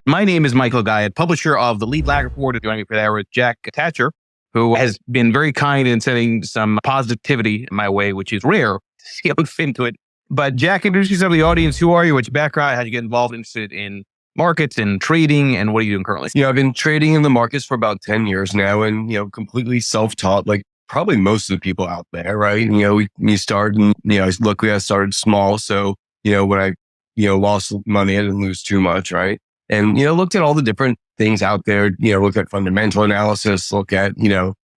My name is Michael Guyot, publisher of the Lead Lag Report. Joining me for that with Jack Tacher, who has been very kind in sending some positivity my way, which is rare to see him fit into it. But Jack, introduce yourself to the audience. Who are you? What's your background? How did you get involved, interested in markets and trading, and what are you doing currently? I've been trading in the markets for about 10 years now, and, completely self-taught, like probably most of the people out there, right? You start and, luckily I started small. So, when I, lost money, I didn't lose too much, right? And, looked at all the different things out there, looked at fundamental analysis, look at,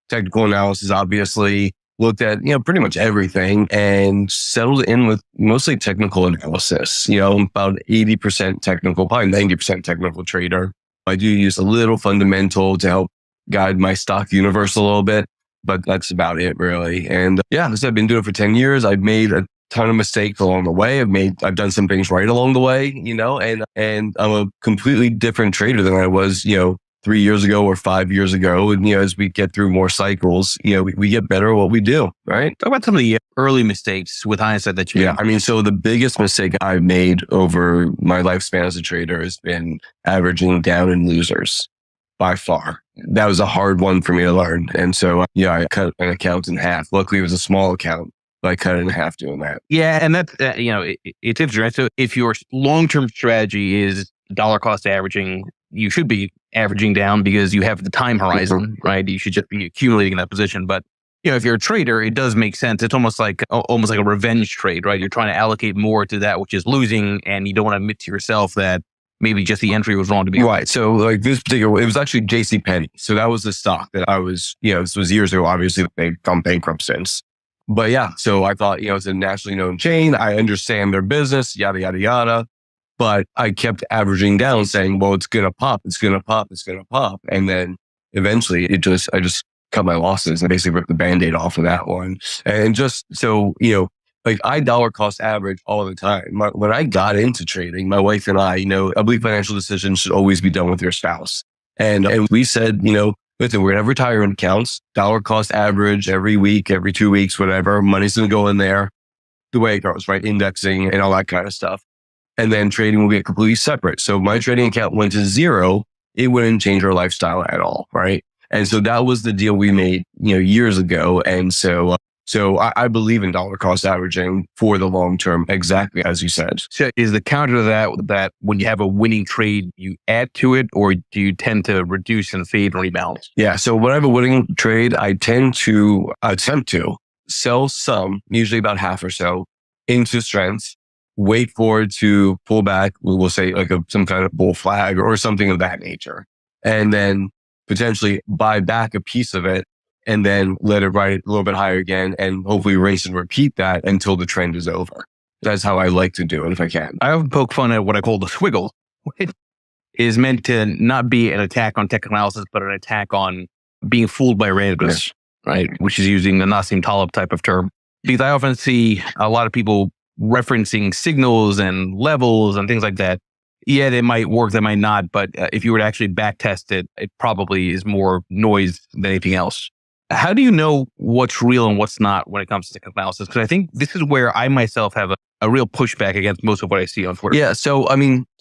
technical analysis, obviously, looked at, pretty much everything and settled in with mostly technical analysis, about 80% technical, probably 90% technical trader. I do use a little fundamental to help guide my stock universe a little bit, but that's about it really. And as I've been doing it for 10 years, I've made a ton of mistakes along the way. I've done some things right along the way, and I'm a completely different trader than I was, 3 years ago or 5 years ago. And, as we get through more cycles, we get better at what we do, right? Talk about some of the early mistakes with hindsight that you made. So the biggest mistake I've made over my lifespan as a trader has been averaging down in losers by far. That was a hard one for me to learn. And so, I cut an account in half. Luckily, it was a small account, but I cut it in half doing that. Yeah. And that's, it's interesting. Right? So if your long-term strategy is dollar cost averaging, you should be averaging down because you have the time horizon, right? You should just be accumulating in that position. But, if you're a trader, it does make sense. It's almost like a revenge trade, right? You're trying to allocate more to that which is losing, and you don't want to admit to yourself that maybe just the entry was wrong to be right. So like this particular, it was actually JCPenney. So that was the stock that I was, this was years ago. Obviously, they've gone bankrupt since. But so I thought, it's a nationally known chain. I understand their business, yada, yada, yada. But I kept averaging down saying, well, it's going to pop, it's going to pop, it's going to pop. And then eventually I just cut my losses and basically ripped the Band-Aid off of that one. And just so, like I dollar cost average all the time. When I got into trading, my wife and I believe financial decisions should always be done with your spouse. And we said, listen, we're going to have retirement accounts, dollar cost average every week, every 2 weeks, whatever. Money's going to go in there the way it goes, right? Indexing and all that kind of stuff. And then trading will be completely separate. So my trading account went to zero. It wouldn't change our lifestyle at all, right? And so that was the deal we made, years ago. And so I believe in dollar cost averaging for the long term, exactly as you said. So is the counter to that when you have a winning trade, you add to it, or do you tend to reduce and fade and rebalance? Yeah. So when I have a winning trade, I tend to attempt to sell some, usually about half or so, into strength. Wait for it to pull back. We'll say like some kind of bull flag or something of that nature. And then potentially buy back a piece of it and then let it ride a little bit higher again and hopefully rinse and repeat that until the trend is over. That's how I like to do it if I can. I often poke fun at what I call the swiggle, which is meant to not be an attack on technical analysis, but an attack on being fooled by randomness, right? Which is using the Nassim Taleb type of term. Because I often see a lot of people referencing signals and levels and things like that. Yeah, they might work, they might not. But if you were to actually back test it, it probably is more noise than anything else. How do you know what's real and what's not when it comes to technical analysis? Because I think this is where I myself have a real pushback against most of what I see on Twitter. Yeah. So,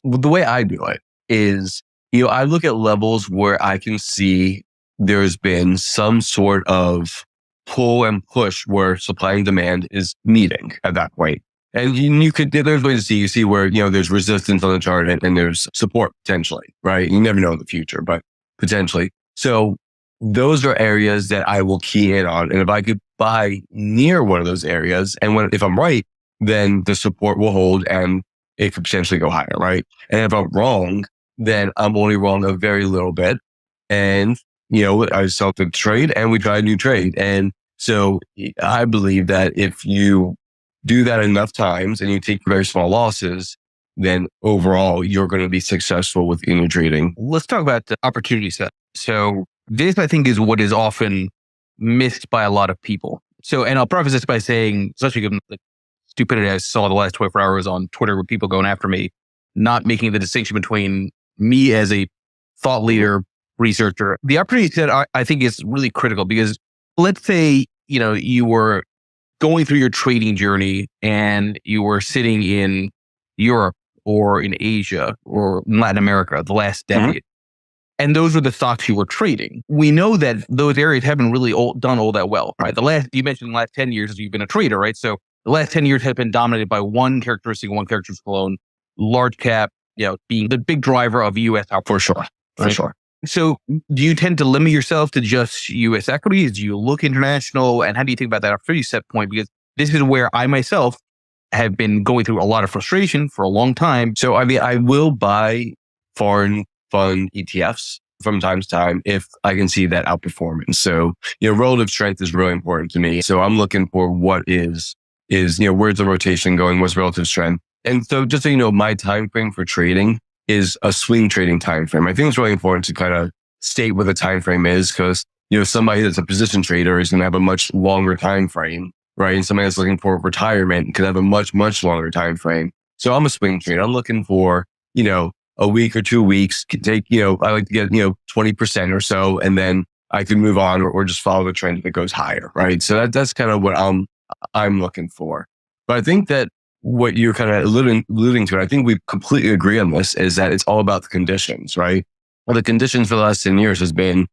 the way I do it is, I look at levels where I can see there's been some sort of pull and push where supply and demand is meeting at that point. And there's ways to see where, there's resistance on the chart and there's support potentially, right? You never know in the future, but potentially. So those are areas that I will key in on. And if I could buy near one of those areas, and if I'm right, then the support will hold and it could potentially go higher, right? And if I'm wrong, then I'm only wrong a very little bit. And, I sell the trade and we try a new trade. And so I believe that if you do that enough times and you take very small losses, then overall you're going to be successful within your trading. Let's talk about the opportunity set. So this, I think, is what is often missed by a lot of people. So, and I'll preface this by saying, especially given the stupidity I saw the last 24 hours on Twitter with people going after me, not making the distinction between me as a thought leader, researcher. The opportunity set, I think, is really critical because let's say, you were going through your trading journey and you were sitting in Europe or in Asia or in Latin America the last decade. And those were the stocks you were trading. We know that those areas haven't really done all that well, right? You mentioned the last 10 years you've been a trader, right? So the last 10 years have been dominated by one characteristic alone, large cap, being the big driver of U.S. outperformance. For sure. For sure. So do you tend to limit yourself to just U.S. equities? Do you look international? And how do you think about that opportunity set point? Because this is where I myself have been going through a lot of frustration for a long time. So, I will buy foreign fund ETFs from time to time if I can see that outperformance. So, relative strength is really important to me. So I'm looking for what is, where's the rotation going? What's relative strength? And so just so you know, my time frame for trading is a swing trading time frame. I think it's really important to kind of state what the time frame is because, somebody that's a position trader is going to have a much longer time frame, right? And somebody that's looking for retirement could have a much, much longer time frame. So I'm a swing trader. I'm looking for, a week or 2 weeks could take, I like to get, 20% or so, and then I can move on or just follow the trend if it goes higher, right? So that's kind of what I'm looking for. But I think that what you're kind of alluding to, and I think we completely agree on this, is that it's all about the conditions, right? Well, the conditions for the last 10 years has been,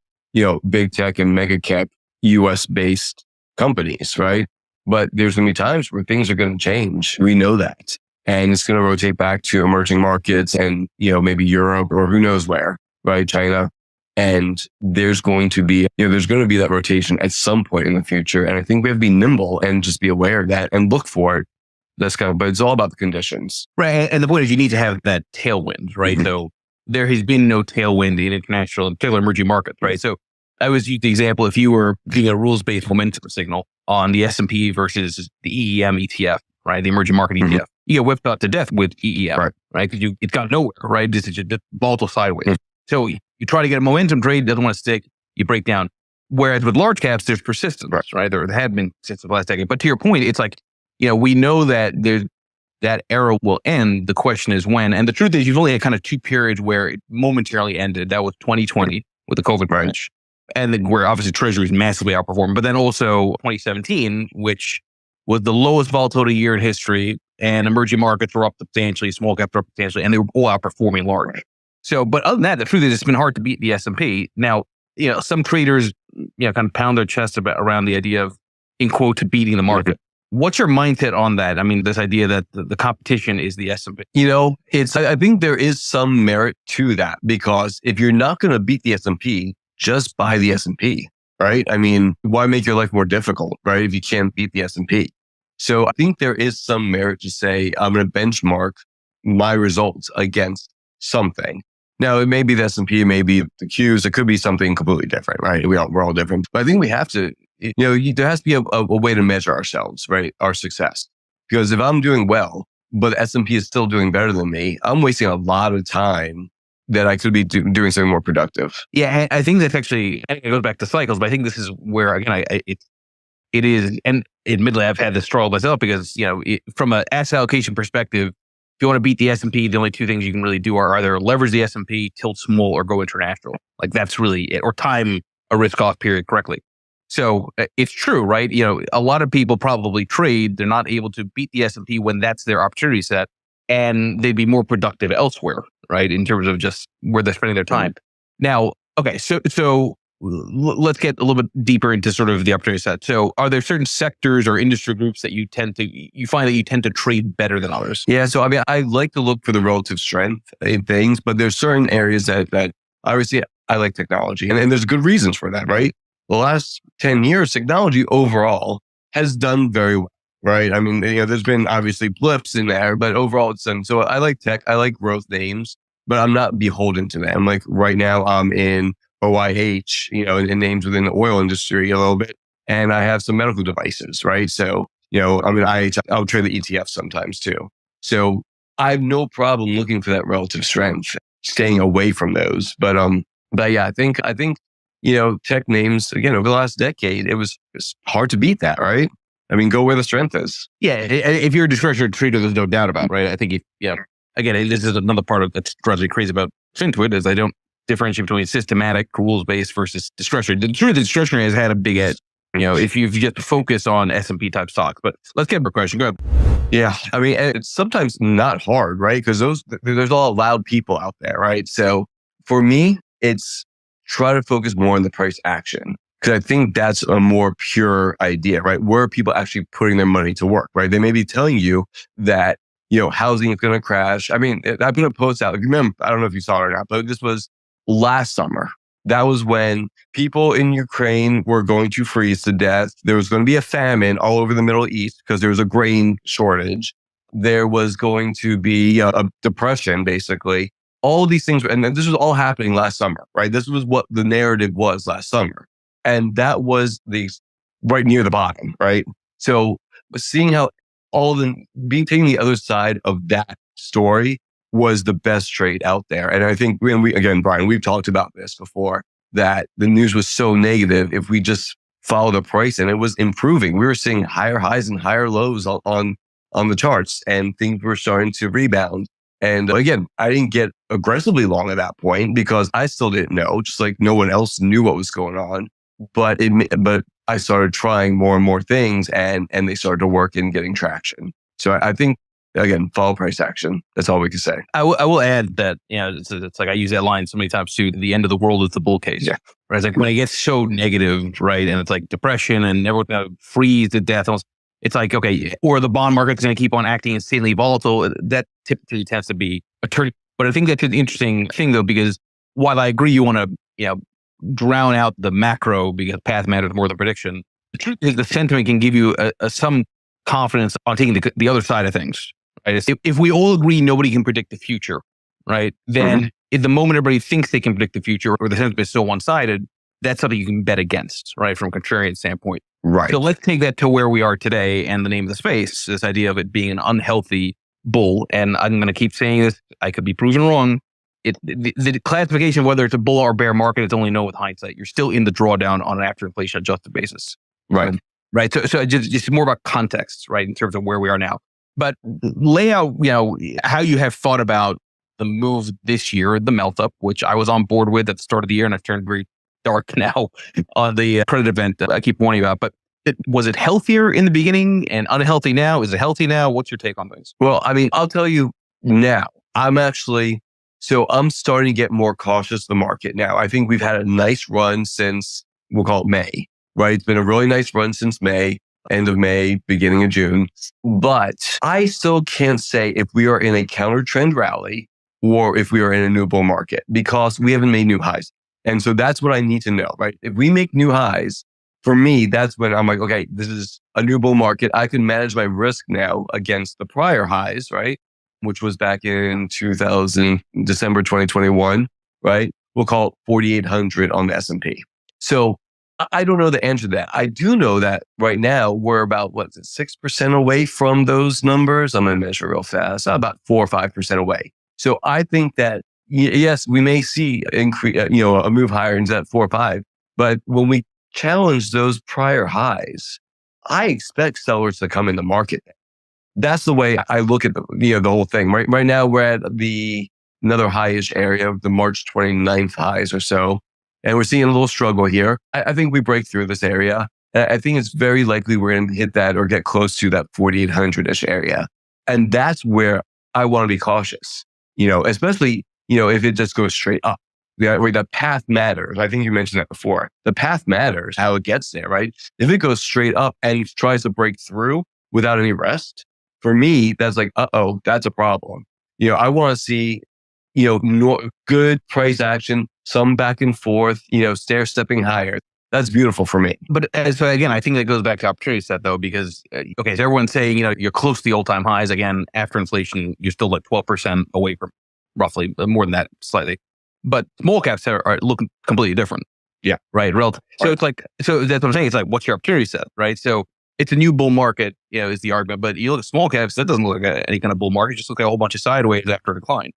big tech and mega cap US based companies, right? But there's going to be times where things are going to change. We know that. And it's going to rotate back to emerging markets and, maybe Europe or who knows where, right? China. And there's going to be, that rotation at some point in the future. And I think we have to be nimble and just be aware of that and look for it. But it's all about the conditions. Right. And the point is you need to have that tailwind, right? Mm-hmm. So there has been no tailwind in international and particularly emerging markets, right? So I was using the example, if you were getting a rules-based momentum signal on the S&P versus the EEM ETF, right? The emerging market ETF. You get whipped out to death with EEM, right? Because it got nowhere, right? This is just volatile sideways. So you try to get a momentum trade, doesn't want to stick, you break down. Whereas with large caps, there's persistence, right? There have been since the last decade. But to your point, it's like, we know that that era will end. The question is when. And the truth is, you've only had kind of two periods where it momentarily ended. That was 2020 with the COVID crash, and then where obviously Treasuries massively outperformed. But then also 2017, which was the lowest volatility year in history, and emerging markets were up substantially, small caps were up substantially, and they were all outperforming large. So, but other than that, the truth is it's been hard to beat the S&P. Now, some traders, kind of pound their chest around the idea of, in quote, beating the market. What's your mindset on that? I mean, this idea that the competition is the S&P. I think there is some merit to that because if you're not going to beat the S&P, just buy the S&P, right? I mean, why make your life more difficult, right? If you can't beat the S&P. So I think there is some merit to say, I'm going to benchmark my results against something. Now, it may be the S&P, it may be the Qs, it could be something completely different, right? We're all different. But I think we have to, there has to be a way to measure ourselves, right? Our success. Because if I'm doing well, but the S&P is still doing better than me, I'm wasting a lot of time that I could be doing something more productive. Yeah, I think that's actually, it goes back to cycles, but I think this is where, again, it is, and admittedly, I've had this struggle myself because, from an asset allocation perspective, if you want to beat the S&P, the only two things you can really do are either leverage the S&P, tilt small, or go international. Like that's really it, or time a risk-off period correctly. So it's true, right? A lot of people probably trade. They're not able to beat the S&P when that's their opportunity set, and they'd be more productive elsewhere, right? In terms of just where they're spending their time. Now, okay, so let's get a little bit deeper into sort of the opportunity set. So are there certain sectors or industry groups that you find that you tend to trade better than others? Yeah. So, I mean, I like to look for the relative strength in things, but there's certain areas that obviously I like technology and there's good reasons for that, right? The last 10 years, technology overall has done very well, right? I mean, there's been obviously blips in there, but overall it's done. So I like tech. I like growth names, but I'm not beholden to them. Like right now I'm in OIH, in names within the oil industry a little bit. And I have some medical devices, right? So, I'm in IH, I'll trade the ETF sometimes too. So I have no problem looking for that relative strength, staying away from those. But yeah, I think, tech names, again, over the last decade, it's hard to beat that, right? I mean, go where the strength is. Yeah. If you're a discretionary trader, there's no doubt about it, right? I think again, this is another part of that drives me crazy about Fintuit is I don't differentiate between systematic, rules-based versus discretionary. The truth is discretionary has had a big edge, if you just focus on S&P type stocks. But let's get a question. Go ahead. Yeah. I mean, it's sometimes not hard, right? Because there's a lot of loud people out there, right? So for me, it's try to focus more on the price action. Because I think that's a more pure idea, right? Where are people actually putting their money to work, right? They may be telling you that, housing is going to crash. I mean, I put a post out. Remember, I don't know if you saw it or not, but this was last summer. That was when people in Ukraine were going to freeze to death. There was going to be a famine all over the Middle East because there was a grain shortage. There was going to be a depression, basically. All of these things, and this was all happening last summer, right? This was what the narrative was last summer. And that was right near the bottom, right? So seeing how taking the other side of that story was the best trade out there. And I think again, Brian, we've talked about this before, that the news was so negative. If we just followed the price and it was improving, we were seeing higher highs and higher lows on the charts, and things were starting to rebound. And again, I didn't get aggressively long at that point because I still didn't know, just like no one else knew what was going on. But I started trying more and more things, and they started to work and getting traction. So I think, again, follow price action. That's all we can say. I will add that, it's like I use that line so many times too. The end of the world is the bull case. Yeah. Right? It's like when it gets so negative, right? And it's like depression and everyone's going to freeze to death. It's like, okay, or the bond market's going to keep on acting insanely volatile. That typically tends to be a turn. But I think that's an interesting thing though, because while I agree you want to, drown out the macro because path matters more than prediction, the truth is the sentiment can give you some confidence on taking the other side of things. Right? If we all agree nobody can predict the future, right? Then at the moment everybody thinks they can predict the future, or the sentiment is so one-sided, that's something you can bet against, right? From a contrarian standpoint. Right. So let's take that to where we are today and the name of the space, this idea of it being an unhealthy bull. And I'm going to keep saying this. I could be proven wrong. The classification of whether it's a bull or bear market is only known with hindsight. You're still in the drawdown on an after inflation adjusted basis. Right. Right. So just more about context, right? In terms of where we are now. But lay out, how you have thought about the move this year, the melt up, which I was on board with at the start of the year, and I've turned very dark now on the credit event that I keep warning about. But was it healthier in the beginning and unhealthy now? Is it healthy now? What's your take on things? Well, I mean, I'll tell you now, I'm starting to get more cautious of the market now. I think we've had a nice run since, we'll call it May, right? It's been a really nice run since May, end of May, beginning of June. But I still can't say if we are in a counter trend rally or if we are in a new bull market because we haven't made new highs. And so that's what I need to know, right? If we make new highs, for me, that's when I'm like, okay, this is a new bull market. I can manage my risk now against the prior highs, right? Which was back in December 2021, right? We'll call it 4,800 on the S&P. So I don't know the answer to that. I do know that right now we're about 6% away from those numbers. I'm going to measure real fast. About 4 or 5% away. So I think that yes, we may see a move higher into that 4 or 5. But when we challenge those prior highs, I expect sellers to come in the market. That's the way I look at the whole thing. Right now we're at another high-ish area of the March 29th highs or so. And we're seeing a little struggle here. I think we break through this area. I think it's very likely we're going to hit that or get close to that 4,800-ish area. And that's where I want to be cautious, especially, if it just goes straight up. The path matters. I think you mentioned that before. The path matters, how it gets there, right? If it goes straight up and tries to break through without any rest, for me, that's like, that's a problem. I want to see, good price action, some back and forth, stair stepping higher. That's beautiful for me. But so again, I think that goes back to opportunity set though, because, so everyone's saying, you're close to the all-time highs. Again, after inflation, you're still like 12% away from roughly, more than that slightly. But small caps are looking completely different. Yeah. Right. Relative. So it's like, so that's what I'm saying. It's like, what's your opportunity set? Right. So it's a new bull market, is the argument. But you look at small caps, that doesn't look like any kind of bull market. Just look at a whole bunch of sideways after a decline.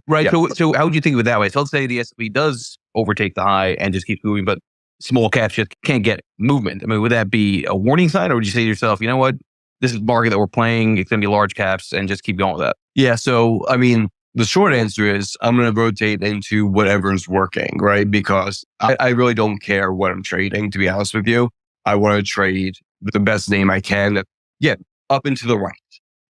Right. Yeah. So how would you think of it that way? So let's say the S&P does overtake the high and just keeps moving, but small caps just can't get movement. I mean, would that be a warning sign, or would you say to yourself, you know what, this is the market that we're playing, it's going to be large caps, and just keep going with that? Yeah. So, I mean, the short answer is I'm going to rotate into whatever's working, right? Because I really don't care what I'm trading, to be honest with you. I want to trade the best name I can. Up and to the right.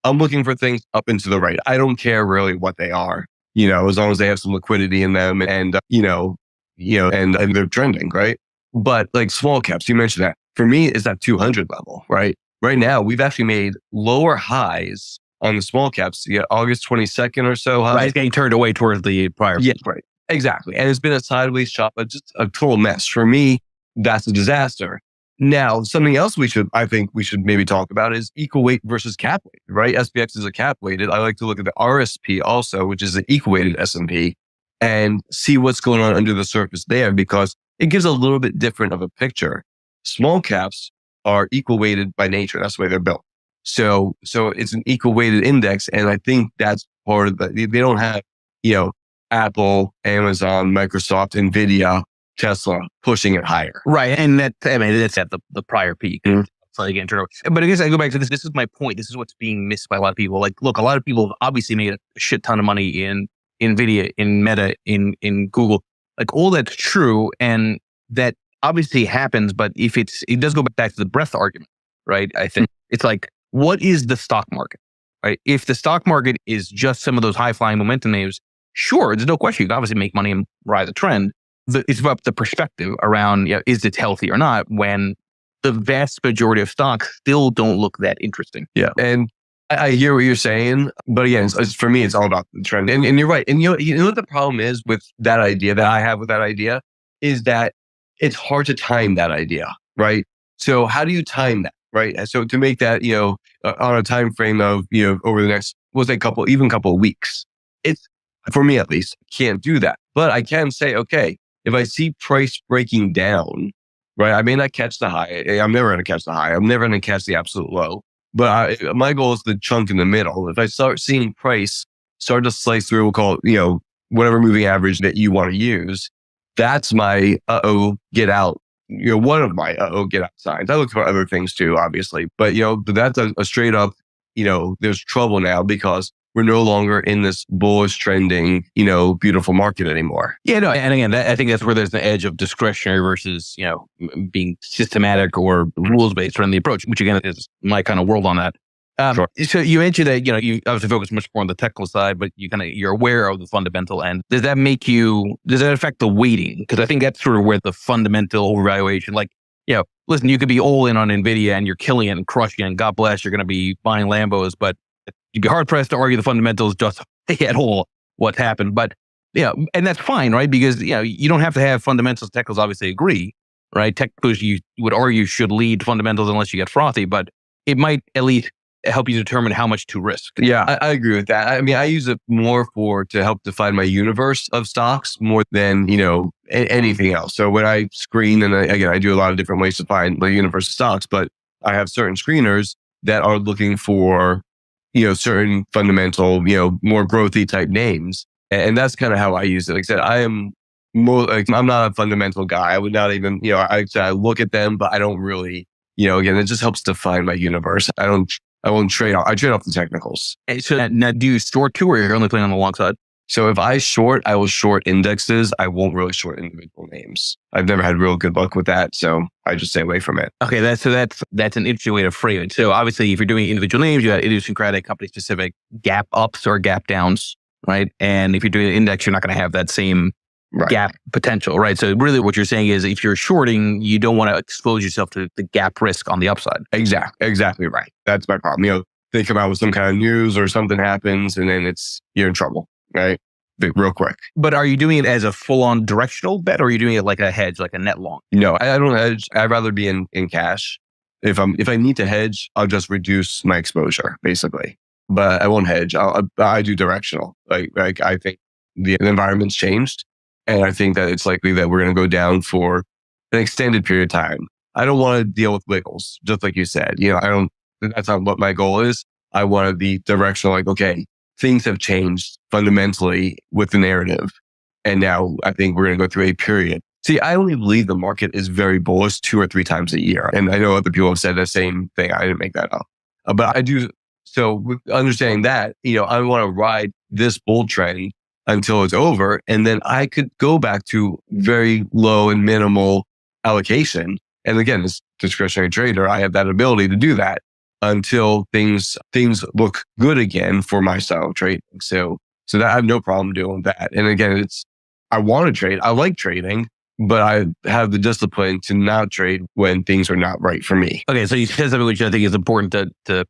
I'm looking for things up and to the right. I don't care really what they are, as long as they have some liquidity in them and, and they're trending, right? But like small caps, you mentioned that. For me, it's that 200 level, right? Right now, we've actually made lower highs on the small caps. You get August 22nd or so high. Right, it's getting turned away towards the prior. Yeah, right. Exactly. And it's been a sideways chop, but just a total mess. For me, that's a disaster. Now, something else I think we should maybe talk about is equal weight versus cap weight, right? SPX is a cap weighted. I like to look at the RSP also, which is an equal weighted S&P, and see what's going on under the surface there because it gives a little bit different of a picture. Small caps are equal weighted by nature. That's the way they're built. So it's an equal weighted index. And I think that's part of they don't have, Apple, Amazon, Microsoft, Nvidia, Tesla pushing it higher. Right. And that's at the prior peak. Mhm. So again, but I guess I go back to this. This is my point. This is what's being missed by a lot of people. Like, look, a lot of people have obviously made a shit ton of money in Nvidia, in Meta, in Google. Like all that's true. And that obviously happens. But if it does go back to the breadth argument, right? I think it's like, what is the stock market, right? If the stock market is just some of those high flying momentum names, sure, there's no question. You can obviously make money and ride the trend. It's about the perspective around, is it healthy or not when the vast majority of stocks still don't look that interesting. Yeah. And I hear what you're saying, but again, for me, it's all about the trend. And you're right. And you know what the problem is with that idea that I have with that idea is that it's hard to time that idea, right? So how do you time that, right? And so to make that, on a time frame of, over the next, we'll say couple of weeks, it's, for me at least, can't do that. But I can say, okay, if I see price breaking down, right, I may not catch the high. I'm never going to catch the high. I'm never going to catch the absolute low. But my goal is the chunk in the middle. If I start seeing price start to slice through, we'll call it, whatever moving average that you want to use, that's my get out. One of my get out signs. I look for other things too, obviously. But, that's a straight up, there's trouble now because we're no longer in this bullish trending, beautiful market anymore. Yeah, no, and again, I think that's where there's an edge of discretionary versus, being systematic or rules-based around the approach, which again is my kind of world on that. Sure. So you mentioned that, you obviously focus much more on the technical side, but you're aware of the fundamental end. Does that affect the weighting? Because I think that's sort of where the fundamental overvaluation, listen, you could be all in on Nvidia and you're killing it and crushing it and God bless, you're going to be buying Lambos, but you'd be hard pressed to argue the fundamentals just at all what's happened. But and that's fine, right? Because you don't have to have fundamentals. Technicals obviously agree, right? Technicals you would argue should lead fundamentals unless you get frothy, but it might at least help you determine how much to risk. Yeah, I agree with that. I mean, I use it more to help define my universe of stocks more than, anything else. So when I screen, and again, I do a lot of different ways to find the universe of stocks, but I have certain screeners that are looking for, certain fundamental, more growthy type names. And that's kind of how I use it. Like I said, I am more I'm not a fundamental guy. I would not even, I look at them, but I don't really, again, it just helps define my universe. I won't trade off. I trade off the technicals. So now do you short too, or you're only playing on the long side? So if I short, I will short indexes. I won't really short individual names. I've never had real good luck with that. So I just stay away from it. Okay. That's an interesting way to frame it. So obviously if you're doing individual names, you got idiosyncratic, company specific gap ups or gap downs, right? And if you're doing an index, you're not going to have that same gap potential, right? So really what you're saying is if you're shorting, you don't want to expose yourself to the gap risk on the upside. Exactly right. That's my problem. They come out with some kind of news or something happens and then you're in trouble, right? Real quick. But are you doing it as a full-on directional bet or are you doing it like a hedge, like a net long? No, I don't hedge. I'd rather be in cash. If I need to hedge, I'll just reduce my exposure basically, but I won't hedge. I do directional. Like I think the environment's changed. And I think that it's likely that we're going to go down for an extended period of time. I don't want to deal with wiggles, just like you said. That's not what my goal is. I want to be directional, like, okay, things have changed fundamentally with the narrative. And now I think we're going to go through a period. See, I only believe the market is very bullish 2 or 3 times a year. And I know other people have said the same thing. I didn't make that up. But I do. So with understanding that, I want to ride this bull trend until it's over. And then I could go back to very low and minimal allocation. And again, as discretionary trader, I have that ability to do that. until things look good again for my style of trading. So that I have no problem doing that. And again, I want to trade. I like trading, but I have the discipline to not trade when things are not right for me. Okay, so you said something which I think is important to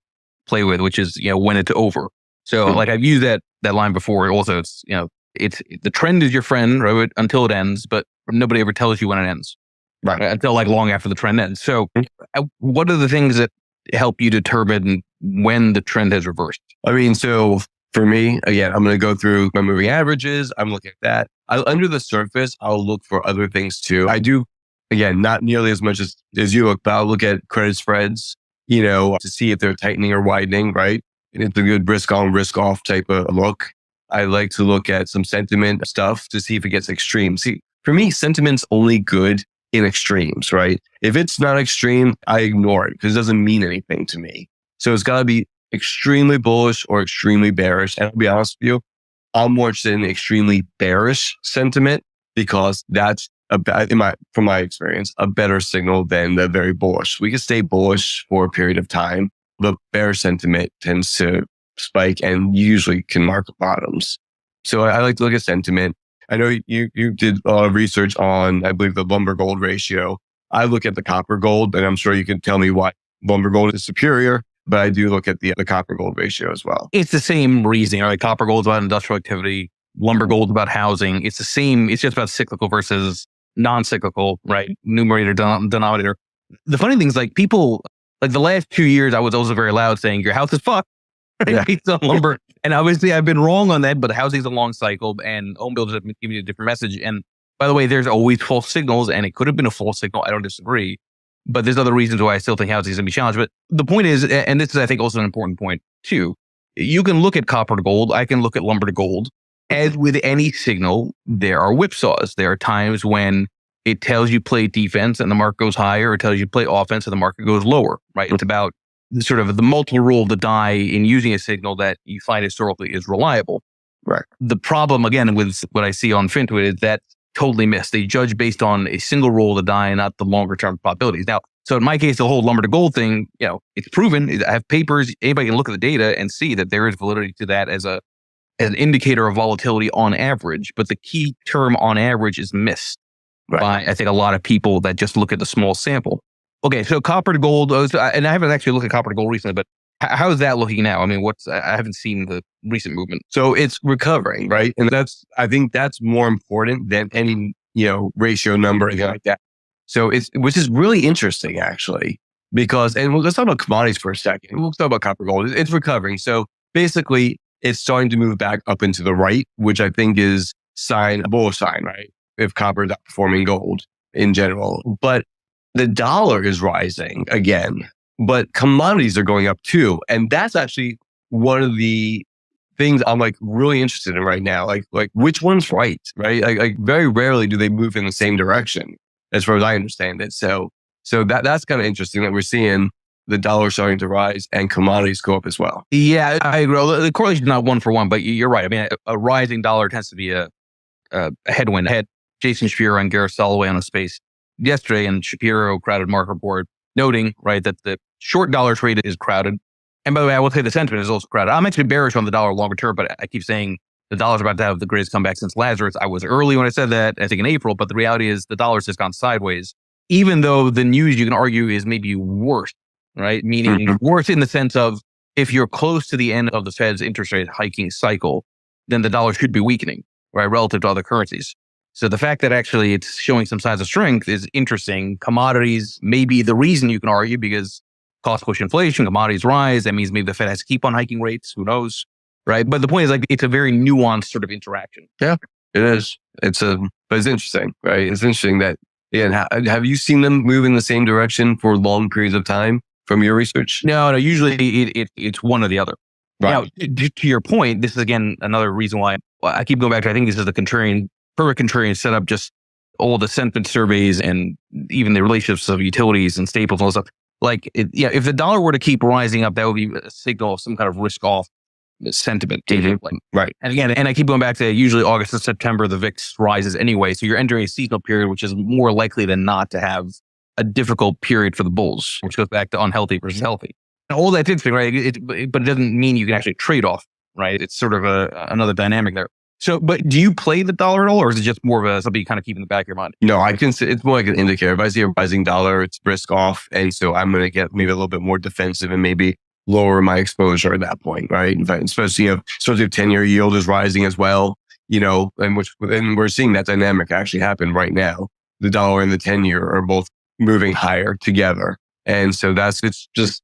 play with, which is, when it's over. So like I've used that line before. Also, it's the trend is your friend, right, until it ends, but nobody ever tells you when it ends, right? Until like long after the trend ends. So what are the things that help you determine when the trend has reversed? I mean, so for me, again, I'm going to go through my moving averages. I'm looking at that. Under the surface, I'll look for other things too. I do, again, not nearly as much as you look, but I'll look at credit spreads, to see if they're tightening or widening, right? And it's a good risk on, risk off type of look. I like to look at some sentiment stuff to see if it gets extreme. See, for me, sentiment's only good in extremes, right? If it's not extreme, I ignore it because it doesn't mean anything to me. So it's got to be extremely bullish or extremely bearish. And I'll be honest with you, I'm more interested in extremely bearish sentiment because that's from my experience, a better signal than the very bullish. We can stay bullish for a period of time, but bearish sentiment tends to spike and usually can mark bottoms. So I like to look at sentiment. I know you did a lot of research on, I believe, the lumber gold ratio. I look at the copper gold, and I'm sure you can tell me why lumber gold is superior, but I do look at the copper gold ratio as well. It's the same reasoning, right? Copper gold is about industrial activity. Lumber gold is about housing. It's the same. It's just about cyclical versus non-cyclical, right? Numerator, denominator. The funny thing is, like, people, like the last 2 years, I was also very loud saying your house is fucked. Yeah. Based on lumber. And obviously I've been wrong on that, but housing's a long cycle and home builders have been giving you a different message. And by the way, there's always false signals and it could have been a false signal. I don't disagree, but there's other reasons why I still think housing is going to be challenged. But the point is, and this is, I think, also an important point too, you can look at copper to gold. I can look at lumber to gold. As with any signal, there are whipsaws. There are times when it tells you play defense and the market goes higher. It tells you play offense and the market goes lower, right? It's about sort of the multiple rule of the die in using a signal that you find historically is reliable. Right. The problem, again, with what I see on Fintuit is that totally missed. They judge based on a single roll of the die, not the longer term probabilities. Now, so in my case, the whole lumber to gold thing, it's proven. I have papers. Anybody can look at the data and see that there is validity to that as an indicator of volatility on average. But the key term on average is missed by, I think, a lot of people that just look at the small sample. Okay, so copper to gold, and I haven't actually looked at copper to gold recently, but how is that looking now? I mean, I haven't seen the recent movement. So it's recovering, right? And I think that's more important than any, ratio number or anything like that. So which is really interesting actually, because, and let's talk about commodities for a second. We'll talk about copper gold. It's recovering. So basically it's starting to move back up into the right, which I think is a bullish sign, right? If copper is outperforming gold in general, but the dollar is rising again, but commodities are going up too. And that's actually one of the things I'm like really interested in right now. Like which one's right? Like very rarely do they move in the same direction as far as I understand it. So that's kind of interesting that we're seeing the dollar starting to rise and commodities go up as well. Yeah, I agree. The correlation is not one for one, but you're right. I mean, a rising dollar tends to be a headwind. I had Jason Shapiro and Gareth Soloway on a space yesterday, and Shapiro crowded market report noting, right, that the short dollar trade is crowded. And by the way, I will say the sentiment is also crowded. I'm actually bearish on the dollar longer term, but I keep saying the dollar's about to have the greatest comeback since Lazarus. I was early when I said that, I think in April, but the reality is the dollar's just gone sideways, even though the news you can argue is maybe worse, right? Meaning worse in the sense of if you're close to the end of the Fed's interest rate hiking cycle, then the dollar should be weakening, right, relative to other currencies. So the fact that actually it's showing some signs of strength is interesting. Commodities may be the reason, you can argue, because cost push inflation, commodities rise. That means maybe the Fed has to keep on hiking rates. Who knows? Right. But the point is, like, it's a very nuanced sort of interaction. Yeah, it is. But it's interesting, right? It's interesting that, again, have you seen them move in the same direction for long periods of time from your research? No. Usually it's one or the other. Right. Now, to your point, this is again another reason why I keep going back to, I think this is the perfect contrarian setup, just all the sentiment surveys and even the relationships of utilities and staples and all stuff. Like, if the dollar were to keep rising up, that would be a signal of some kind of risk off sentiment. Right. And again, I keep going back to usually August and September, the VIX rises anyway. So you're entering a seasonal period, which is more likely than not to have a difficult period for the bulls, which goes back to unhealthy versus healthy. all that's interesting, right? But it doesn't mean you can actually trade off, right? It's sort of another dynamic there. So, but do you play the dollar at all, or is it just more of something you kind of keep in the back of your mind? No, it's more like an indicator. If I see a rising dollar, it's risk off. And so I'm going to get maybe a little bit more defensive and maybe lower my exposure at that point, right? In fact, especially if 10-year yield is rising as well, and we're seeing that dynamic actually happen right now. The dollar and the 10-year are both moving higher together. And so it's just,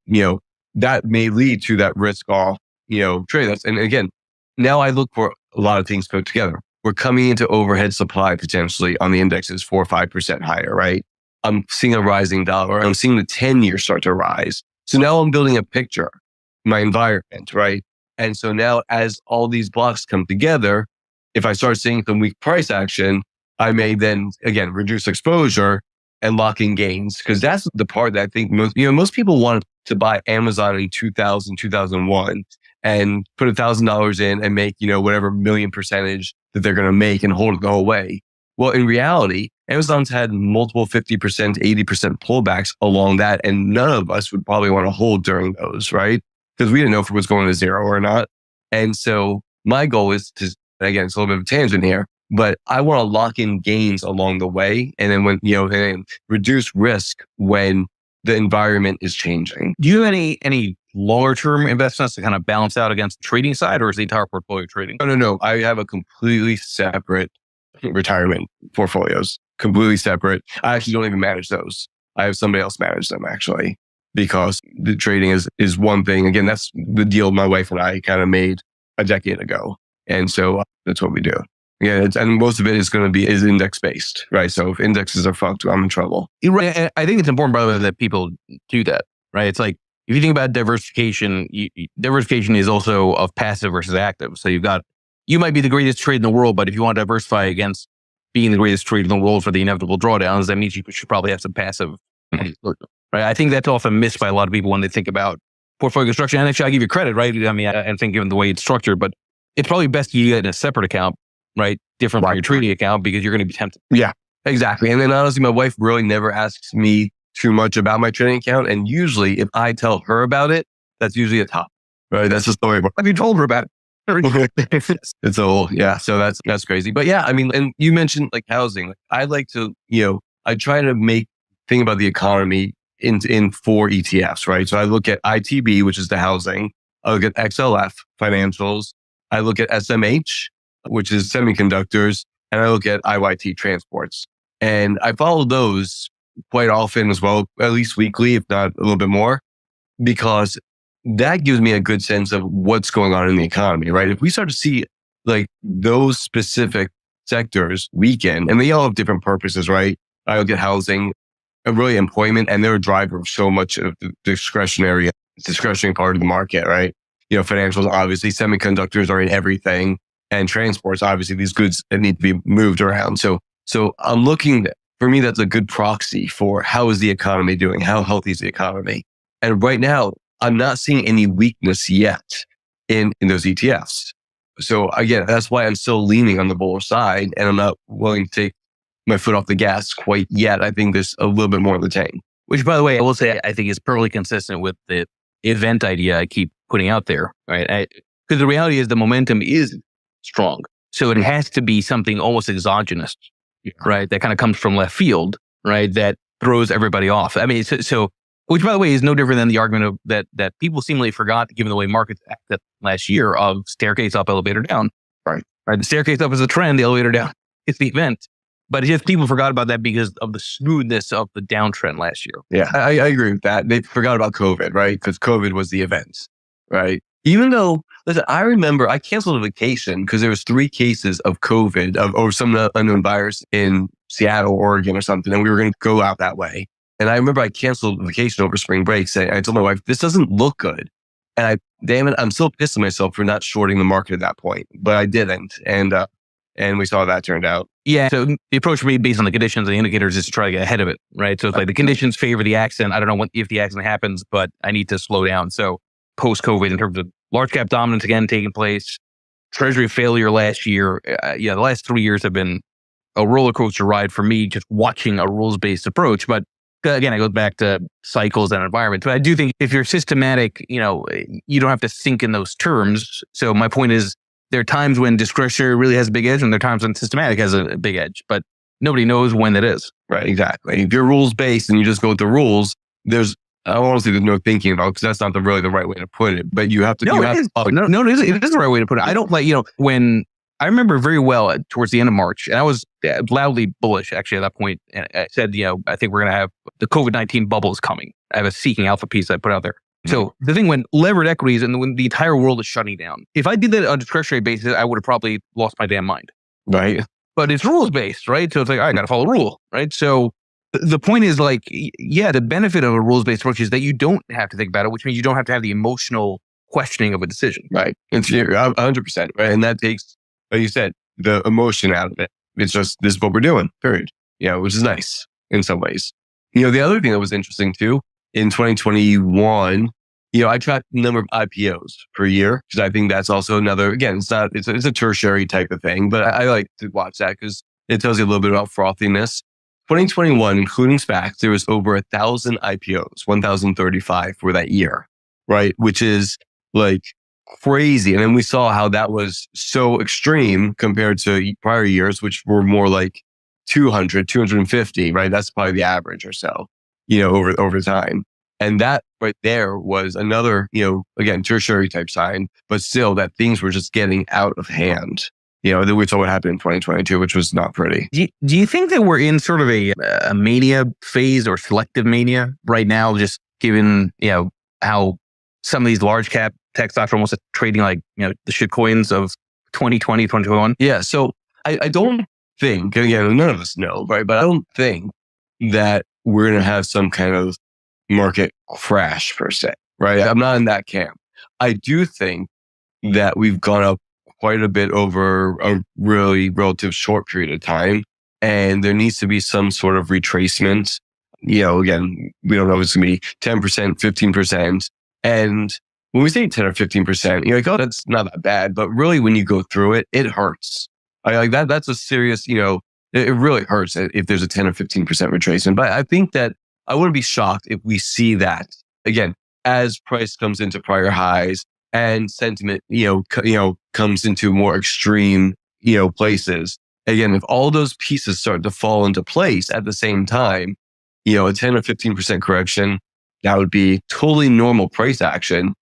that may lead to that risk off, trade. And again, now I look for a lot of things put together. We're coming into overhead supply potentially on the indexes 4 or 5% higher, right? I'm seeing a rising dollar. I'm seeing the 10-year start to rise. So now I'm building a picture, my environment, right? And so now as all these blocks come together, if I start seeing some weak price action, I may then, again, reduce exposure and lock in gains. Because that's the part that I think most people want to buy Amazon in 2000, 2001 and put $1,000 in and make, whatever million percentage that they're going to make and hold it the whole way. Well, in reality, Amazon's had multiple 50%, 80% pullbacks along that. And none of us would probably want to hold during those, right? Because we didn't know if it was going to zero or not. And so my goal is to, again, it's a little bit of a tangent here, but I want to lock in gains along the way. And then and reduce risk when the environment is changing. Do you have any longer term investments to kind of balance out against the trading side, or is the entire portfolio trading? No. I have a completely separate retirement portfolios, completely separate. I actually don't even manage those. I have somebody else manage them actually, because the trading is one thing. Again, that's the deal my wife and I kind of made a decade ago. And so that's what we do. Yeah, and most of it is index based, right? So if indexes are fucked, I'm in trouble. Right. I think it's important, by the way, that people do that, right? It's like, if you think about diversification, diversification is also of passive versus active. So you might be the greatest trade in the world, but if you want to diversify against being the greatest trade in the world for the inevitable drawdowns, that means you should probably have some passive. Right? I think that's often missed by a lot of people when they think about portfolio construction. And actually, I give you credit, right? I mean, I think given the way it's structured, but it's probably best you get in a separate account, right? Different from your trading account, because you're going to be tempted. Yeah, exactly. And then honestly, my wife really never asks me too much about my trading account. And usually if I tell her about it, that's usually a top, right? That's the story. Have you told her about it? It's so that's crazy. But yeah, I mean, and you mentioned like housing. I like to, I try to think about the economy in 4 ETFs, right? So I look at ITB, which is the housing. I look at XLF financials. I look at SMH, which is semiconductors. And I look at IYT transports. And I follow those quite often as well, at least weekly, if not a little bit more, because that gives me a good sense of what's going on in the economy, right? If we start to see like those specific sectors weaken, and they all have different purposes, right? I look at housing, really employment, and they're a driver of so much of the discretionary part of the market, right? Financials, obviously, semiconductors are in everything, and transports, obviously, these goods that need to be moved around. So I'm looking, for me, that's a good proxy for how is the economy doing? How healthy is the economy? And right now, I'm not seeing any weakness yet in those ETFs. So again, that's why I'm still leaning on the bullish side, and I'm not willing to take my foot off the gas quite yet. I think there's a little bit more in the tank. Which, by the way, I will say, I think is perfectly consistent with the event idea I keep putting out there, right? Because the reality is the momentum is strong. So it has to be something almost exogenous, right? That kind of comes from left field, right? That throws everybody off. I mean, so which, by the way, is no different than the argument of that people seemingly forgot, given the way markets acted last year, of staircase up, elevator down. Right. The staircase up is a trend, the elevator down is the event. But just people forgot about that because of the smoothness of the downtrend last year. Yeah, I agree with that. They forgot about COVID, right? Because COVID was the event, right? Even though, listen, I remember I canceled a vacation because there was 3 cases of COVID or some unknown virus in Seattle, Oregon or something. And we were going to go out that way. And I remember I canceled a vacation over spring break, saying, I told my wife, this doesn't look good. And damn it, I'm still pissed at myself for not shorting the market at that point, but I didn't. And we saw that turned out. Yeah. So the approach for me, based on the conditions and the indicators, is to try to get ahead of it, right? So it's like the conditions favor the accident. I don't know if the accident happens, but I need to slow down. So post-COVID, in terms of large cap dominance again taking place, treasury failure last year, the last 3 years have been a roller coaster ride for me, just watching a rules-based approach. But again, it goes back to cycles and environments. But I do think if you're systematic, you don't have to think in those terms. So my point is, there are times when discretionary really has a big edge, and there are times when systematic has a big edge. But nobody knows when it is. Right, exactly. If you're rules based and you just go with the rules, I don't want to say there's no thinking about, because that's not really the right way to put it. But you have to. No, it is the right way to put it. I don't when I remember very well towards the end of March, and I was loudly bullish actually at that point. And I said, I think we're going to have the COVID-19 bubble is coming. I have a Seeking Alpha piece I put out there. So the thing when levered equities and when the entire world is shutting down, if I did that on a discretionary basis, I would have probably lost my damn mind. Right. But it's rules based, right? So it's like, I got to follow the rule, right? So the point is the benefit of a rules based approach is that you don't have to think about it, which means you don't have to have the emotional questioning of a decision. Right. It's 100%. Right. And that takes, like you said, the emotion out of it. It's just, this is what we're doing, period. Which is nice in some ways. The other thing that was interesting too, in 2021, I tracked the number of IPOs per year, because I think that's also another, again, it's a tertiary type of thing, but I like to watch that because it tells you a little bit about frothiness. 2021, including SPACs, there was over 1,000 IPOs, 1,035 for that year, right? Which is like crazy. And then we saw how that was so extreme compared to prior years, which were more like 200, 250, right? That's probably the average or so, over time. And that right there was another, again, tertiary type sign, but still that things were just getting out of hand. Then we saw what happened in 2022, which was not pretty. Do you think that we're in sort of a mania phase or selective mania right now, just given, how some of these large cap tech stocks are almost trading like, the shit coins of 2020, 2021? Yeah. So I don't think, again, none of us know, right? But I don't think that we're going to have some kind of market crash per se, right? I'm not in that camp. I do think that we've gone up quite a bit over a really relative short period of time, and there needs to be some sort of retracement. Again, we don't know if it's going to be 10%, 15%. And when we say 10 or 15%, you're like, oh, that's not that bad. But really, when you go through it, it hurts. Like that. That's a serious, it really hurts if there's a 10 or 15% retracement. But I think that I wouldn't be shocked if we see that again, as price comes into prior highs and sentiment, comes into more extreme, places. Again, if all those pieces start to fall into place at the same time, a 10 or 15% correction, that would be totally normal price action.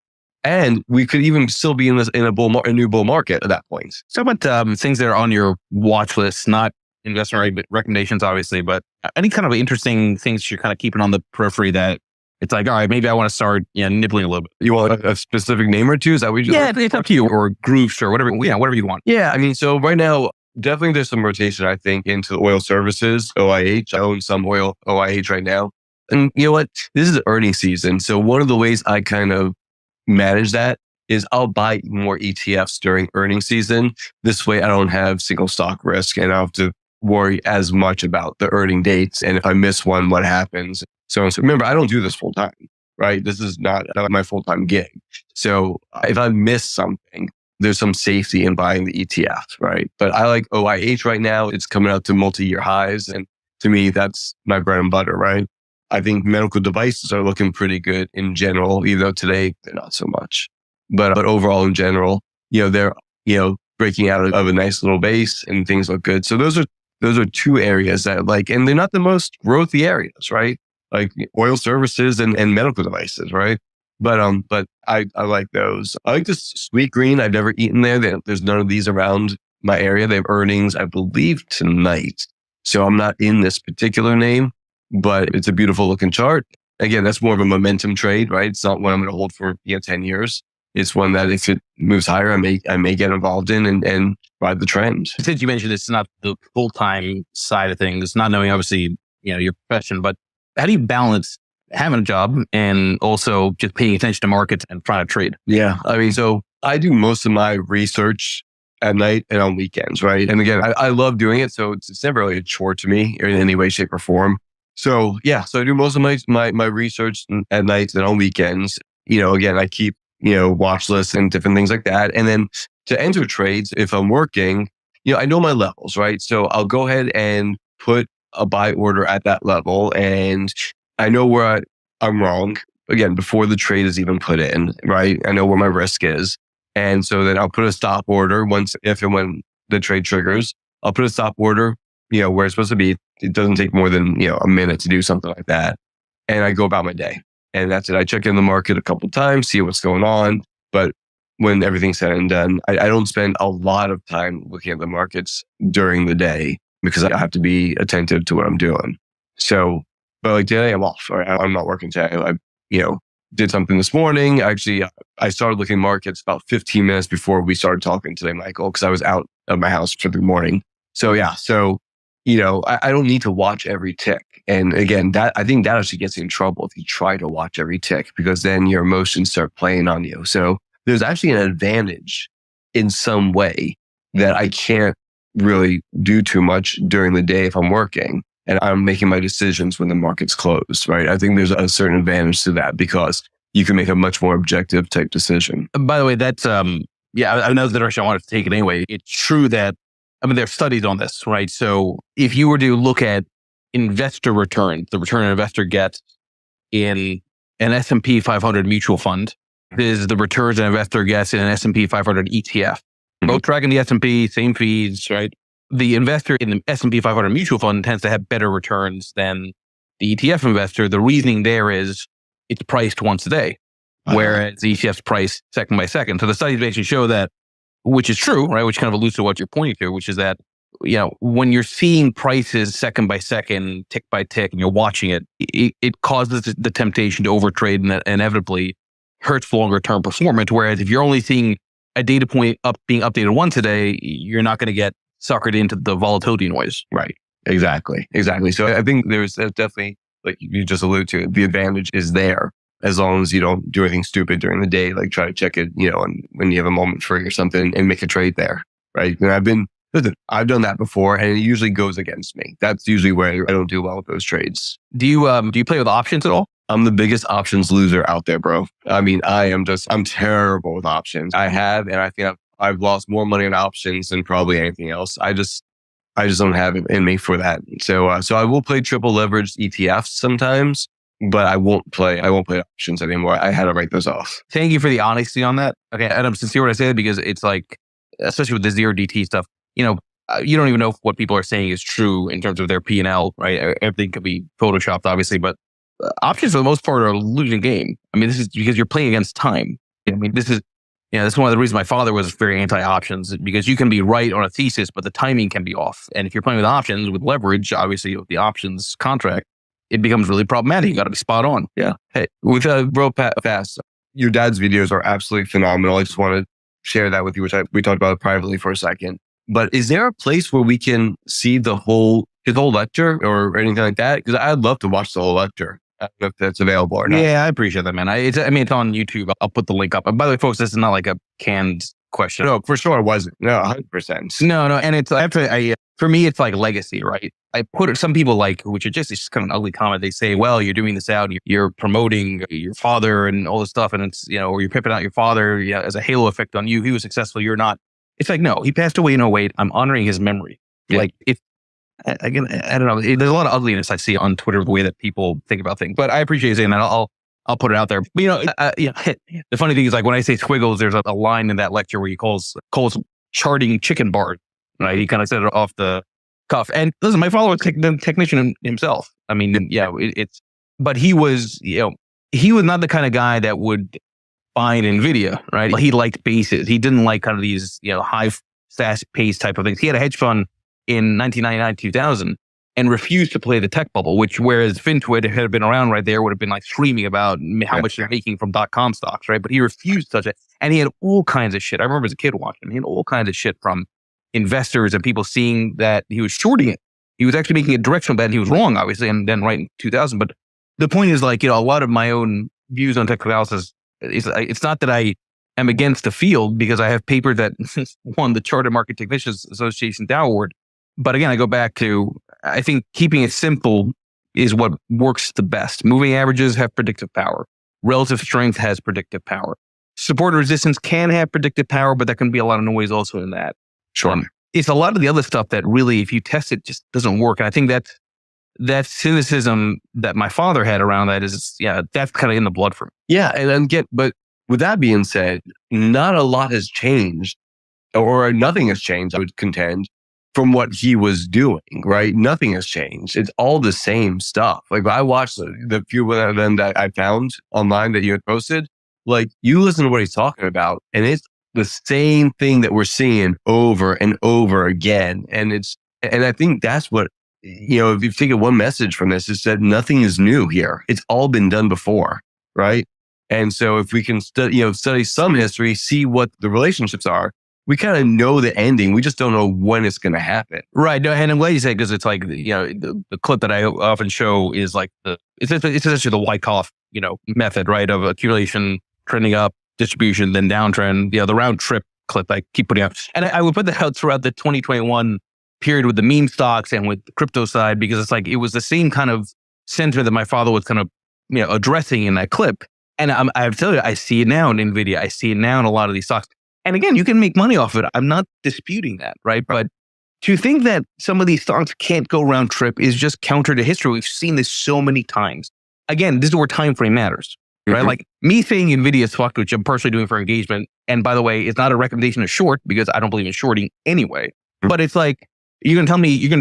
And we could even still be in a new bull market at that point. So about things that are on your watch list, not investment recommendations, obviously, but any kind of interesting things you're kind of keeping on the periphery that it's like, all right, maybe I want to start nibbling a little bit. You want a specific name or two? Is that what you it's up to you, or groups or whatever. Yeah, whatever you want. Yeah, I mean, so right now, definitely there's some rotation, I think, into oil services, OIH. I own some oil OIH right now. And you know what? This is earnings season. So one of the ways I kind of manage that is I'll buy more ETFs during earnings season. This way I don't have single stock risk and I don't have to worry as much about the earning dates. And if I miss one, what happens? So remember, I don't do this full time, right? This is not my full-time gig. So if I miss something, there's some safety in buying the ETF, right? But I like OIH right now. It's coming out to multi-year highs. And to me, that's my bread and butter, right? I think medical devices are looking pretty good in general, even though today they're not so much. But overall in general, they're, breaking out of a nice little base and things look good. So those are two areas that I like, and they're not the most growthy areas, right? Like oil services and medical devices, right? But I like those. I like this Sweet Green. I've never eaten there. There's none of these around my area. They have earnings, I believe, tonight. So I'm not in this particular name, but it's a beautiful looking chart. Again, that's more of a momentum trade, right? It's not one I'm going to hold for 10 years. It's one that if it moves higher, I may get involved in and ride the trend. Since you mentioned it's not the full-time side of things, not knowing obviously, your profession, but how do you balance having a job and also just paying attention to markets and trying to trade? Yeah. I mean, so I do most of my research at night and on weekends, right? And again, I love doing it. So it's never really a chore to me in any way, shape or form. So yeah, so I do most of my research at night and on weekends. Again, I keep, watch lists and different things like that. And then to enter trades, if I'm working, I know my levels, right? So I'll go ahead and put a buy order at that level. And I know where I'm wrong. Again, before the trade is even put in, right? I know where my risk is. And so then I'll put a stop order if and when the trade triggers. I'll put a stop order, where it's supposed to be. It doesn't take more than, a minute to do something like that. And I go about my day. And that's it. I check in the market a couple of times, see what's going on. But when everything's said and done, I don't spend a lot of time looking at the markets during the day because I have to be attentive to what I'm doing. So, but like today I'm off. Right? I'm not working today. I, did something this morning. Actually, I started looking at markets about 15 minutes before we started talking today, Michael, because I was out of my house for the morning. So yeah. So, I don't need to watch every tick. And again, I think that actually gets you in trouble if you try to watch every tick, because then your emotions start playing on you. So there's actually an advantage in some way that I can't really do too much during the day if I'm working and I'm making my decisions when the market's closed, right? I think there's a certain advantage to that because you can make a much more objective type decision. By the way, that's, I know the direction I wanted to take it anyway. It's true that, there are studies on this, right? So if you were to look at investor returns, the return an investor gets in an S&P 500 mutual fund is the returns an investor gets in an S&P 500 ETF. Both tracking the S&P, same fees, right? The investor in the S&P 500 mutual fund tends to have better returns than the ETF investor. The reasoning there is it's priced once a day, whereas the ETF's priced second by second. So the studies basically show that, which is true, right? Which kind of alludes to what you're pointing to, which is that, when you're seeing prices second by second, tick by tick, and you're watching it, it causes the temptation to overtrade, and that inevitably hurts longer term performance. Whereas if you're only seeing a data point being updated once a day, you're not going to get suckered into the volatility noise. Right. Exactly. So I think there's definitely, like you just alluded to, the advantage is there as long as you don't do anything stupid during the day, like try to check it, and when you have a moment free or something and make a trade there. Right. And I've done that before and it usually goes against me. That's usually where I don't do well with those trades. Do you play with options at all? I'm the biggest options loser out there, bro. I'm terrible with options. I have, and I think I've lost more money on options than probably anything else. I just don't have it in me for that. So I will play triple leveraged ETFs sometimes, but I won't play options anymore. I had to write those off. Thank you for the honesty on that. Okay. And I'm sincere when I say that because it's like, especially with the zero DT stuff, you don't even know if what people are saying is true in terms of their P&L, right? Everything could be photoshopped, obviously, but options for the most part are a losing game. This is because you're playing against time. This is one of the reasons my father was very anti-options, because you can be right on a thesis, but the timing can be off. And if you're playing with options, with leverage, obviously with the options contract, it becomes really problematic. You got to be spot on. Yeah. Hey, with real fast, your dad's videos are absolutely phenomenal. I just want to share that with you, which we talked about privately for a second. But is there a place where we can see his whole lecture or anything like that? Because I'd love to watch the whole lecture. I don't know if that's available or not. Yeah, I appreciate that, man. It's on YouTube. I'll put the link up. And by the way, folks, this is not like a canned question. No, for sure it wasn't. No, 100%. No. And it's for me, it's like legacy, right? I put some people which are just kind of an ugly comment. They say, well, you're doing this out, and you're promoting your father and all this stuff. And it's, or you're pimping out your father as a halo effect on you. He was successful. You're not. It's like, no, he passed away in 2008. I'm honoring his memory. Yeah. Again, I don't know. There's a lot of ugliness I see on Twitter, the way that people think about things. But I appreciate you saying that. I'll put it out there. But the funny thing is, when I say squiggles, there's a line in that lecture where he calls charting chicken bars. Right? He kind of said it off the cuff. And listen, my follower was the technician himself. But he was, he was not the kind of guy that would buy NVIDIA, right? He liked bases. He didn't like kind of these, high fast pace type of things. He had a hedge fund in 1999, 2000 and refused to play the tech bubble, whereas FinTwit had been around right there, would have been screaming about how much they're making from .com stocks, right? But he refused such a, and he had all kinds of shit. I remember as a kid watching, he had all kinds of shit from investors and people seeing that he was shorting it. He was actually making a directional bet and he was wrong, obviously, and then right in 2000. But the point is a lot of my own views on tech analysis, it's not that I am against the field because I have paper that won the Chartered Market Technicians Association Dow Award. But again, I go back to, I think keeping it simple is what works the best. Moving averages have predictive power. Relative strength has predictive power. Support and resistance can have predictive power, but there can be a lot of noise also in that. Sure. It's a lot of the other stuff that really, if you test it, just doesn't work. And I think that cynicism that my father had around that is, that's kind of in the blood for me. Yeah. But with that being said, not a lot has changed or nothing has changed, I would contend, from what he was doing, right? Nothing has changed. It's all the same stuff. Like I watched the few of them that I found online that you had posted, like you listen to what he's talking about and it's the same thing that we're seeing over and over again. And I think that's what, if you take one message from this is that nothing is new here. It's all been done before, right? And so if we can study some history, see what the relationships are, we kind of know the ending. We just don't know when it's going to happen. Right. No, and I'm glad you say, because it's like, the clip that I often show is like it's essentially the Wyckoff, method, right? Of accumulation, trending up, distribution, then downtrend, the round trip clip I keep putting out. And I would put that out throughout the 2021 period with the meme stocks and with the crypto side, because it's like, it was the same kind of center that my father was kind of, addressing in that clip. And I have to tell you, I see it now in NVIDIA. I see it now in a lot of these stocks. And again, you can make money off it. I'm not disputing that, right? But to think that some of these stocks can't go round trip is just counter to history. We've seen this so many times. Again, this is where time frame matters, right? Like me saying NVIDIA stock, which I'm personally doing for engagement. And by the way, it's not a recommendation to short because I don't believe in shorting anyway. But it's like, you're going to tell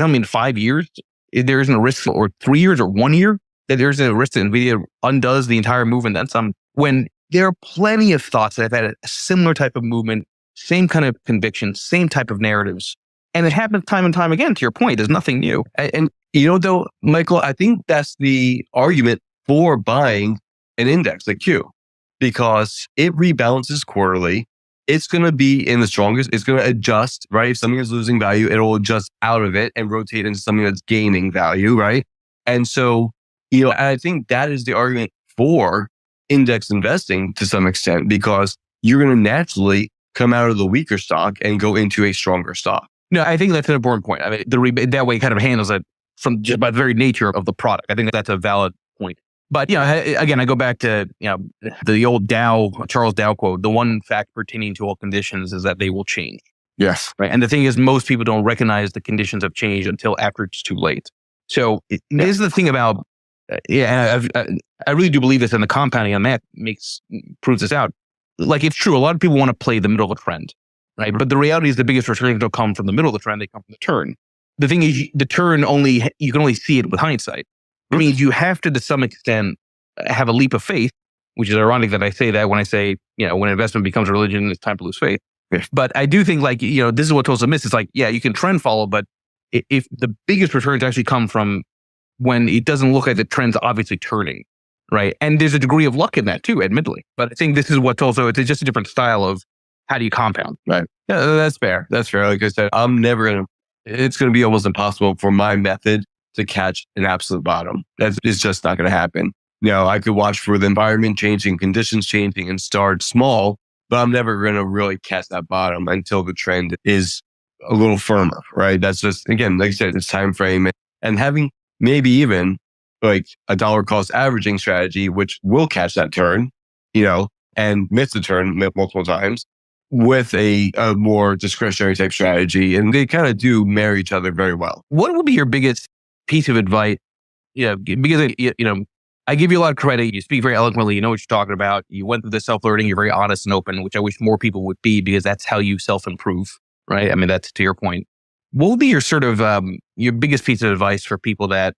me in 5 years, there isn't a risk, or 3 years or 1 year, that there's a risk that NVIDIA undoes the entire move and then some, when there are plenty of thoughts that have had a similar type of movement, same kind of conviction, same type of narratives. And it happens time and time again, to your point. There's nothing new. And though, Michael, I think that's the argument for buying an index like Q, because it rebalances quarterly. It's going to be in the strongest. It's going to adjust, right? If something is losing value, it'll adjust out of it and rotate into something that's gaining value, right? And so, I think that is the argument for index investing to some extent, because you're going to naturally come out of the weaker stock and go into a stronger stock. No, I think that's an important point. I mean, that way kind of handles it from just by the very nature of the product. I think that's a valid point. But, again, I go back to, the old Charles Dow quote, the one fact pertaining to all conditions is that they will change. Yes. Right. And the thing is, most people don't recognize the conditions have changed until after it's too late. So this is the thing about, I really do believe this, and the compounding on that proves this out. Like, it's true. A lot of people want to play the middle of a trend, right? But the reality is the biggest returns don't come from the middle of the trend. They come from the turn. The thing is, the turn you can only see it with hindsight. It means you have to some extent, have a leap of faith, which is ironic that I say that when I say, when investment becomes a religion, it's time to lose faith. Yeah. But I do think, like, this is what Tulsa missed. It's like, you can trend follow, but if the biggest returns actually come from when it doesn't look like the trend's obviously turning, right? And there's a degree of luck in that too, admittedly. But I think this is what's also, it's just a different style of how do you compound. Right. Yeah, that's fair. That's fair. Like I said, it's going to be almost impossible for my method to catch an absolute bottom. It's just not going to happen. I could watch for the environment changing, conditions changing, and start small, but I'm never going to really catch that bottom until the trend is a little firmer, right? That's just, again, like I said, it's time frame and having maybe even like a dollar cost averaging strategy, which will catch that turn, and miss the turn multiple times with a more discretionary type strategy. And they kind of do marry each other very well. What would be your biggest piece of advice? Because, I give you a lot of credit. You speak very eloquently. You know what you're talking about. You went through the self-learning. You're very honest and open, which I wish more people would be, because that's how you self-improve, right? I mean, that's to your point. What would be your sort of, your biggest piece of advice for people that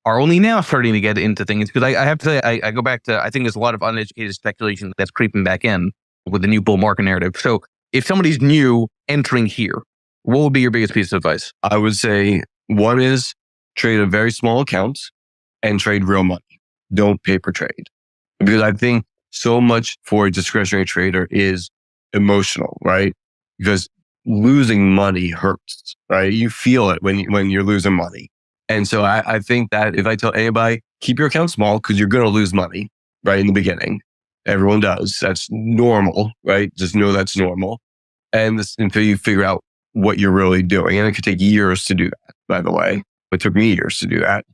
are only now starting to get into things? Because I have to say, I go back to, I think there's a lot of uneducated speculation that's creeping back in with the new bull market narrative. So if somebody's new entering here, what would be your biggest piece of advice? I would say one is trade a very small account and trade real money. Don't paper trade. Because I think so much for a discretionary trader is emotional, right? Because losing money hurts, right? You feel it when you're losing money. And so I think that if I tell anybody, keep your account small because you're going to lose money right in the beginning. Everyone does. That's normal, right? Just know that's normal. And until you figure out what you're really doing. And it could take years to do that, by the way. It took me years to do that.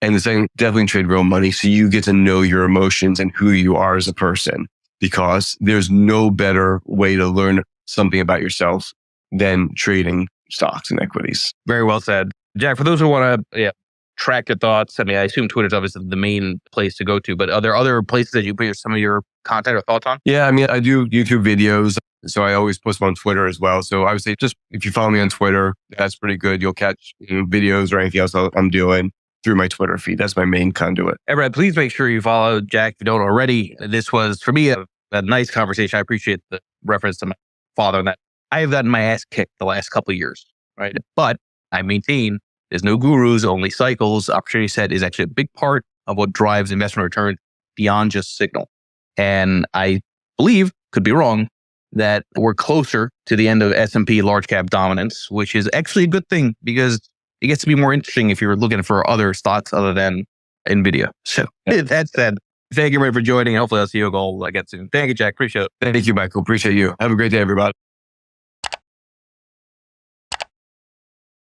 And the second, definitely trade real money so you get to know your emotions and who you are as a person, because there's no better way to learn something about yourself than trading stocks and equities. Very well said. Jack, for those who want to track your thoughts? I mean, I assume Twitter's obviously the main place to go to, but are there other places that you put some of your content or thoughts on? Yeah, I mean, I do YouTube videos, so I always post them on Twitter as well. So I would say just if you follow me on Twitter, that's pretty good. You'll catch videos or anything else I'm doing through my Twitter feed. That's my main conduit. Everett, please make sure you follow Jack if you don't already. This was, for me, a nice conversation. I appreciate the reference to my father and that. I have gotten my ass kicked the last couple of years, right? But I maintain there's no gurus, only cycles. Opportunity set is actually a big part of what drives investment return beyond just signal. And I believe, could be wrong, that we're closer to the end of S&P large cap dominance, which is actually a good thing because it gets to be more interesting if you're looking for other stocks other than NVIDIA. So that said, thank you, Ray, for joining. Hopefully I'll see you all again soon. Thank you, Jack. Appreciate it. Thank you, Michael. Appreciate you. Have a great day, everybody.